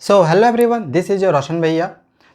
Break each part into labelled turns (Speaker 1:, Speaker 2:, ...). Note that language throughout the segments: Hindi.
Speaker 1: So hello everyone, this is your Roshan भैया।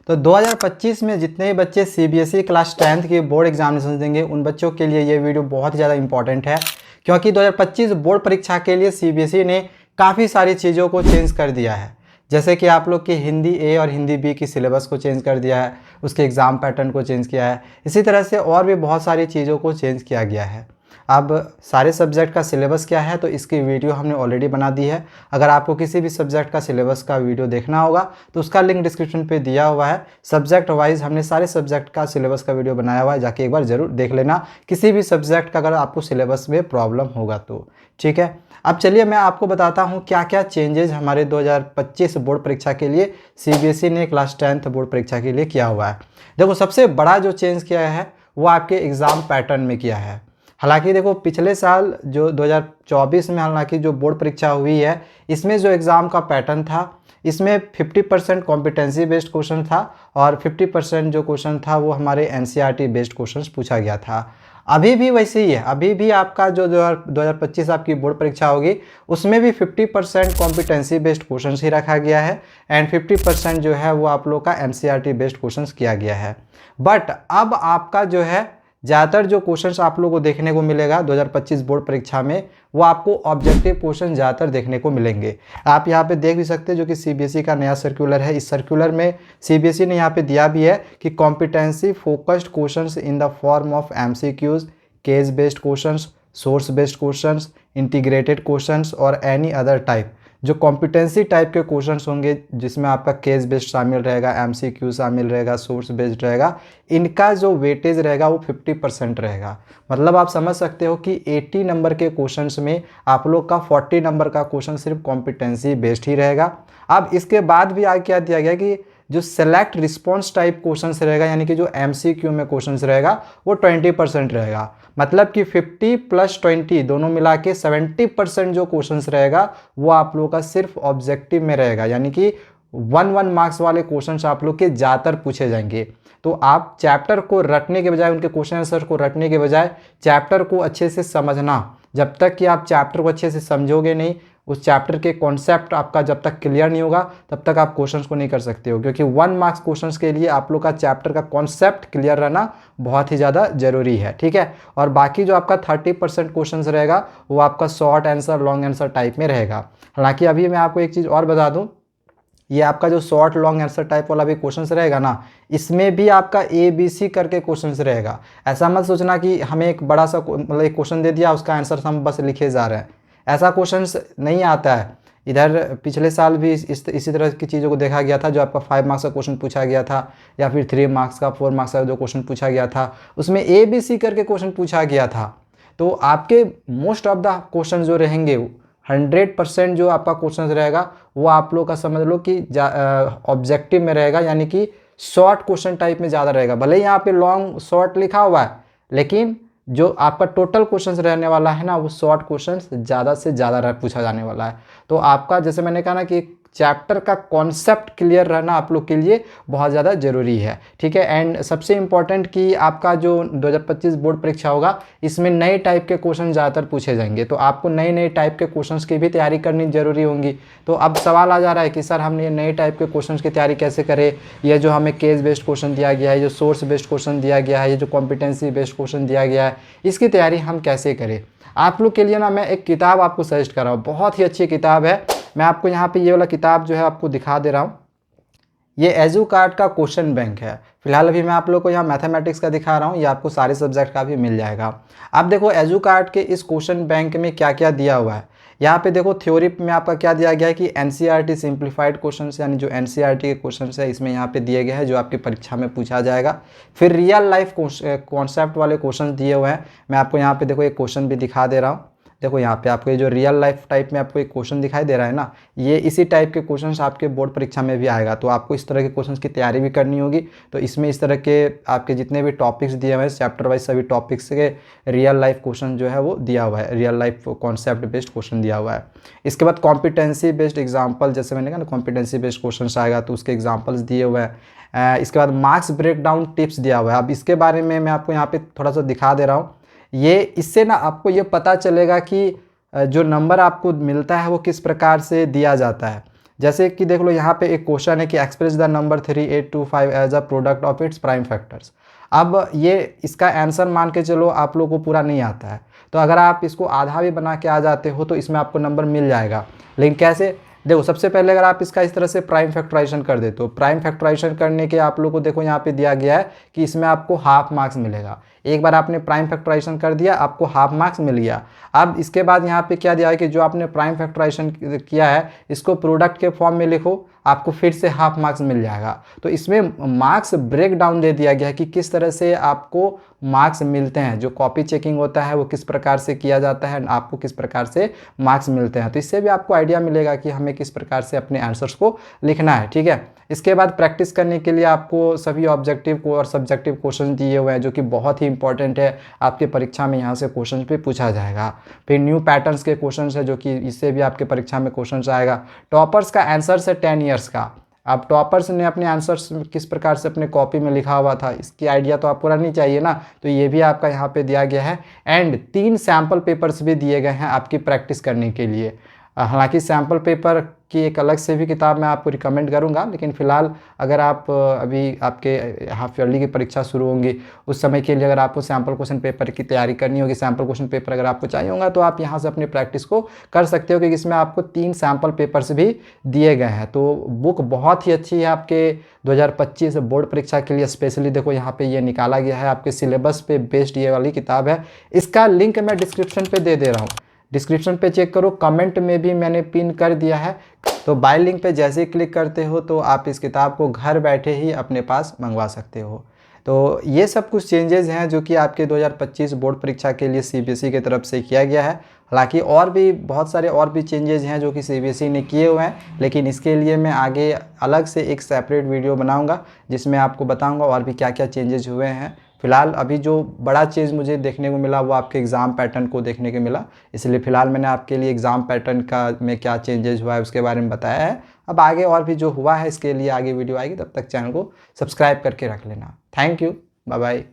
Speaker 1: तो 2025 में जितने भी बच्चे सीबीएसई क्लास 10th की बोर्ड एग्जामिनेशन देंगे उन बच्चों के लिए ये वीडियो बहुत ही ज़्यादा इंपॉर्टेंट है, क्योंकि 2025 बोर्ड परीक्षा के लिए सीबीएसई ने काफ़ी सारी चीज़ों को चेंज कर दिया है। जैसे कि आप लोग की हिंदी ए और हिंदी बी की सिलेबस को चेंज कर दिया है, उसके एग्ज़ाम पैटर्न को चेंज किया है। इसी तरह से और भी बहुत सारी चीज़ों को चेंज किया गया है। अब सारे सब्जेक्ट का सिलेबस क्या है तो इसकी वीडियो हमने ऑलरेडी बना दी है। अगर आपको किसी भी सब्जेक्ट का सिलेबस का वीडियो देखना होगा तो उसका लिंक डिस्क्रिप्शन पे दिया हुआ है। सब्जेक्ट वाइज हमने सारे सब्जेक्ट का सिलेबस का वीडियो बनाया हुआ है, जाके एक बार ज़रूर देख लेना किसी भी सब्जेक्ट का अगर आपको सिलेबस में प्रॉब्लम होगा तो। ठीक है, अब चलिए मैं आपको बताता हूँ क्या क्या चेंजेज हमारे 2025 बोर्ड परीक्षा के लिए सीबीएसई ने क्लास 10th बोर्ड परीक्षा के लिए किया हुआ है। देखो, सबसे बड़ा जो चेंज किया है वो आपके एग्ज़ाम पैटर्न में किया है। हालांकि देखो, पिछले साल जो 2024 में हालांकि जो बोर्ड परीक्षा हुई है इसमें जो एग्ज़ाम का पैटर्न था इसमें 50% कॉम्पिटेंसी बेस्ड क्वेश्चन था और 50% जो क्वेश्चन था वो हमारे एनसीईआरटी बेस्ड क्वेश्चन पूछा गया था। अभी भी वैसे ही है, अभी भी आपका जो 2025 आपकी बोर्ड परीक्षा होगी उसमें भी 50% कॉम्पिटेंसी बेस्ड क्वेश्चन ही रखा गया है एंड 50% जो है वो आप लोग का एनसीईआरटी बेस्ड क्वेश्चन किया गया है। बट अब आपका जो है ज़्यादातर जो क्वेश्चंस आप लोगों को देखने को मिलेगा 2025 बोर्ड परीक्षा में वो आपको ऑब्जेक्टिव क्वेश्चन ज़्यादातर देखने को मिलेंगे। आप यहाँ पे देख भी सकते हैं जो कि सीबीएसई का नया सर्कुलर है। इस सर्कुलर में सीबीएसई ने यहाँ पे दिया भी है कि competency focused questions in the form of MCQs, case based questions, source based questions, integrated questions और एनी अदर टाइप। जो कॉम्पिटेंसी टाइप के क्वेश्चंस होंगे जिसमें आपका केस बेस्ड शामिल रहेगा, एमसीक्यू शामिल रहेगा, सोर्स बेस्ड रहेगा, इनका जो वेटेज रहेगा वो 50% रहेगा। मतलब आप समझ सकते हो कि 80 नंबर के क्वेश्चंस में आप लोग का 40 नंबर का क्वेश्चन सिर्फ कॉम्पिटेंसी बेस्ड ही रहेगा। अब इसके बाद भी आगे क्या दिया गया कि जो सेलेक्ट रिस्पॉन्स टाइप क्वेश्चंस रहेगा, यानी कि जो एमसीक्यू में क्वेश्चंस रहेगा वो 20% रहेगा। मतलब कि 50 + 20 दोनों मिला के 70% जो क्वेश्चंस रहेगा वो आप लोगों का सिर्फ ऑब्जेक्टिव में रहेगा, यानी कि 1 मार्क्स वाले क्वेश्चंस आप लोग के ज़्यादातर पूछे जाएंगे। तो आप चैप्टर को रटने के बजाय, उनके क्वेश्चन आंसर को रटने के बजाय चैप्टर को अच्छे से समझना। जब तक कि आप चैप्टर को अच्छे से समझोगे नहीं, उस चैप्टर के कॉन्सेप्ट आपका जब तक क्लियर नहीं होगा तब तक आप क्वेश्चंस को नहीं कर सकते हो, क्योंकि 1 मार्क्स क्वेश्चंस के लिए आप लोग का चैप्टर का कॉन्सेप्ट क्लियर रहना बहुत ही ज़्यादा ज़रूरी है। ठीक है, और बाकी जो आपका 30% क्वेश्चंस रहेगा वो आपका short answer, long answer type में रहेगा। हालांकि अभी मैं आपको एक चीज़ और बता दूँ, ये आपका जो शॉर्ट लॉन्ग आंसर टाइप वाला भी क्वेश्चंस रहेगा ना, इसमें भी आपका ABC करके क्वेश्चंस रहेगा। ऐसा मत सोचना कि हमें एक बड़ा सा मतलब एक क्वेश्चन दे दिया उसका आंसर हम बस लिखे जा रहे हैं, ऐसा क्वेश्चंस नहीं आता है। इधर पिछले साल भी इसी तरह की चीज़ों को देखा गया था। जो आपका 5 मार्क्स का क्वेश्चन पूछा गया था या फिर 3 मार्क्स का, 4 मार्क्स का जो क्वेश्चन पूछा गया था उसमें ABC करके क्वेश्चन पूछा गया था। तो आपके मोस्ट ऑफ द क्वेश्चन जो रहेंगे 100% जो आपका क्वेश्चन रहेगा वो आप लोग का समझ लो कि ऑब्जेक्टिव में रहेगा, यानी कि शॉर्ट क्वेश्चन टाइप में ज़्यादा रहेगा। भले ही यहाँ पे लॉन्ग शॉर्ट लिखा हुआ है लेकिन जो आपका टोटल क्वेश्चंस रहने वाला है ना वो शॉर्ट क्वेश्चंस ज़्यादा से ज़्यादा पूछा जाने वाला है। तो आपका जैसे मैंने कहा ना कि चैप्टर का कॉन्सेप्ट क्लियर रहना आप लोग के लिए बहुत ज़्यादा ज़रूरी है। ठीक है, एंड सबसे इम्पॉर्टेंट कि आपका जो 2025 बोर्ड परीक्षा होगा इसमें नए टाइप के क्वेश्चन ज़्यादातर पूछे जाएंगे, तो आपको नए नए टाइप के क्वेश्चंस की भी तैयारी करनी जरूरी होंगी। तो अब सवाल आ जा रहा है कि सर हम ये नए टाइप के क्वेश्चंस की तैयारी कैसे करें, ये जो हमें केस बेस्ड क्वेश्चन दिया गया है, जो सोर्स बेस्ड क्वेश्चन दिया गया है, ये जो कॉम्पिटेंसी बेस्ड क्वेश्चन दिया गया है, इसकी तैयारी हम कैसे करें। आप लोग के लिए ना मैं एक किताब आपको सजेस्ट कर रहा हूँ, बहुत ही अच्छी किताब है। मैं आपको यहाँ पे ये वाला किताब जो है आपको दिखा दे रहा हूँ। ये एजुकार्ट का क्वेश्चन बैंक है। फिलहाल अभी मैं आप लोग को यहाँ मैथमेटिक्स का दिखा रहा हूँ, ये आपको सारे सब्जेक्ट का भी मिल जाएगा। अब देखो एजुकार्ट के इस क्वेश्चन बैंक में क्या क्या दिया हुआ है। यहाँ पे देखो थ्योरी में आपका क्या दिया गया है कि एनसीईआरटी सिंप्लीफाइड क्वेश्चन, यानी जो एनसीईआरटी के क्वेश्चन है इसमें यहाँ पे दिए गए हैं जो आपकी परीक्षा में पूछा जाएगा। फिर रियल लाइफ कॉन्सेप्ट वाले क्वेश्चन दिए हुए हैं। मैं आपको यहाँ पे देखो एक क्वेश्चन भी दिखा दे रहा हूँ। देखो यहाँ पे आपको ये जो रियल लाइफ टाइप में आपको एक क्वेश्चन दिखाई दे रहा है ना, ये इसी टाइप के क्वेश्चंस आपके बोर्ड परीक्षा में भी आएगा। तो आपको इस तरह के क्वेश्चंस की तैयारी भी करनी होगी। तो इसमें इस तरह के आपके जितने भी टॉपिक्स दिए हुए हैं चैप्टर वाइज सभी टॉपिक्स के रियल लाइफ क्वेश्चन जो है वो दिया हुआ है, real life concept based question दिया हुआ है। इसके बाद कॉम्पिटेंसी बेस्ड एग्जाम्पल, जैसे मैंने कहा ना कॉम्पिटेंसी बेस्ड क्वेश्चन आएगा तो उसके एग्जाम्पल्स दिए हुए हैं। इसके बाद मार्क्स ब्रेक डाउन टिप्स दिया हुआ है। अब इसके बारे में मैं आपको यहाँ पे थोड़ा सा दिखा दे रहा हूँ। ये इससे ना आपको ये पता चलेगा कि जो नंबर आपको मिलता है वो किस प्रकार से दिया जाता है। जैसे कि देख लो यहाँ पे एक क्वेश्चन है कि express the number 3825 as a product of its prime factors. अब ये इसका आंसर मान के चलो आप लोगों को पूरा नहीं आता है, तो अगर आप इसको आधा भी बना के आ जाते हो तो इसमें आपको नंबर मिल जाएगा। लेकिन कैसे, देखो सबसे पहले अगर आप इसका इस तरह से प्राइम फैक्टराइजेशन कर देते हो, प्राइम फैक्टराइजेशन करने के आप लोग को देखो यहाँ पे दिया गया है कि इसमें आपको हाफ मार्क्स मिलेगा। एक बार आपने प्राइम फैक्टराइजेशन कर दिया, आपको हाफ मार्क्स मिल गया। अब इसके बाद यहाँ पे क्या दिया है कि जो आपने प्राइम फैक्टराइजेशन किया है इसको प्रोडक्ट के फॉर्म में लिखो, आपको फिर से हाफ मार्क्स मिल जाएगा। तो इसमें मार्क्स ब्रेक डाउन दे दिया गया है कि किस तरह से आपको मार्क्स मिलते हैं, जो कॉपी चेकिंग होता है वो किस प्रकार से किया जाता है, आपको किस प्रकार से मार्क्स मिलते हैं। तो इससे भी आपको आइडिया मिलेगा कि हमें किस प्रकार से अपने आंसर्स को लिखना है। ठीक है, इसके बाद प्रैक्टिस करने के लिए आपको सभी ऑब्जेक्टिव को और सब्जेक्टिव क्वेश्चन दिए हुए हैं जो कि बहुत ही इंपॉर्टेंट है, आपके परीक्षा में यहाँ से क्वेश्चन पे पूछा जाएगा। फिर न्यू पैटर्न्स के क्वेश्चन है जो कि इससे भी आपके परीक्षा में क्वेश्चन आएगा। टॉपर्स का आंसर है 10 ईयर्स का। अब टॉपर्स ने अपने आंसर्स किस प्रकार से अपने कॉपी में लिखा हुआ था इसकी आइडिया तो आपको रहनी चाहिए ना, तो ये भी आपका यहाँ पे दिया गया है। एंड 3 सैम्पल पेपर्स भी दिए गए हैं आपकी प्रैक्टिस करने के लिए। हालांकि सैम्पल पेपर की एक अलग से भी किताब मैं आपको रिकमेंड करूंगा, लेकिन फ़िलहाल अगर आप अभी आपके हाफ ईयरली की परीक्षा शुरू होंगी उस समय के लिए अगर आपको सैम्पल क्वेश्चन पेपर की तैयारी करनी होगी, सैम्पल क्वेश्चन पेपर अगर आपको चाहिए होगा तो आप यहाँ से अपनी प्रैक्टिस को कर सकते हो, क्योंकि इसमें आपको 3 सैम्पल पेपर्स भी दिए गए हैं। तो बुक बहुत ही अच्छी है आपके 2025 बोर्ड परीक्षा के लिए स्पेशली। देखो यहाँ पे ये निकाला गया है, आपके सिलेबस पे बेस्ड ये वाली किताब है। इसका लिंक मैं डिस्क्रिप्शन पे दे रहा हूँ, डिस्क्रिप्शन पे चेक करो, कमेंट में भी मैंने पिन कर दिया है। तो बाय लिंक पे जैसे ही क्लिक करते हो तो आप इस किताब को घर बैठे ही अपने पास मंगवा सकते हो। तो ये सब कुछ चेंजेस हैं जो कि आपके 2025 बोर्ड परीक्षा के लिए सीबीएसई की तरफ से किया गया है। हालांकि और भी बहुत सारे और भी चेंजेस हैं जो कि सीबीएसई ने किए हुए हैं, लेकिन इसके लिए मैं आगे अलग से एक सेपरेट वीडियो बनाऊंगा जिसमें आपको बताऊंगा और भी क्या क्या चेंजेस हुए हैं। फिलहाल अभी जो बड़ा चीज़ मुझे देखने को मिला वो आपके एग्ज़ाम पैटर्न को देखने को मिला, इसलिए फ़िलहाल मैंने आपके लिए एग्ज़ाम पैटर्न का में क्या चेंजेस हुआ है उसके बारे में बताया है। अब आगे और भी जो हुआ है इसके लिए आगे वीडियो आएगी, तब तक चैनल को सब्सक्राइब करके रख लेना। Thank you, bye bye.